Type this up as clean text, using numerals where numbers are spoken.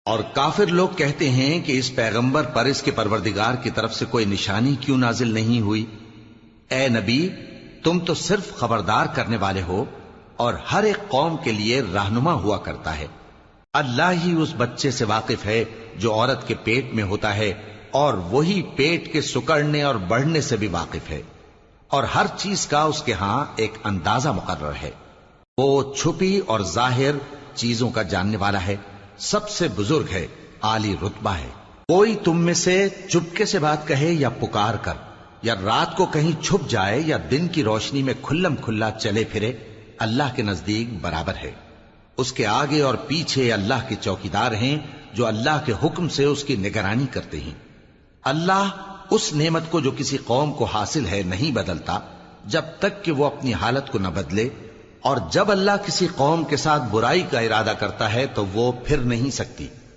اور کافر لوگ کہتے ہیں کہ اس پیغمبر پر اس کے پروردگار کی طرف سے کوئی نشانی کیوں نازل نہیں ہوئی؟ اے نبی، تم تو صرف خبردار کرنے والے ہو اور ہر ایک قوم کے لیے رہنما ہوا کرتا ہے۔ اللہ ہی اس بچے سے واقف ہے جو عورت کے پیٹ میں ہوتا ہے، اور وہی پیٹ کے سکڑنے اور بڑھنے سے بھی واقف ہے، اور ہر چیز کا اس کے ہاں ایک اندازہ مقرر ہے۔ وہ چھپی اور ظاہر چیزوں کا جاننے والا ہے، سب سے بزرگ ہے، عالی رتبہ ہے۔ کوئی تم میں سے چپکے سے بات کہے یا پکار کر، یا رات کو کہیں چھپ جائے یا دن کی روشنی میں کھلم کھلا چلے پھرے، اللہ کے نزدیک برابر ہے۔ اس کے آگے اور پیچھے اللہ کے چوکیدار ہیں جو اللہ کے حکم سے اس کی نگرانی کرتے ہیں۔ اللہ اس نعمت کو جو کسی قوم کو حاصل ہے نہیں بدلتا جب تک کہ وہ اپنی حالت کو نہ بدلے، اور جب اللہ کسی قوم کے ساتھ برائی کا ارادہ کرتا ہے تو وہ پھر نہیں سکتی۔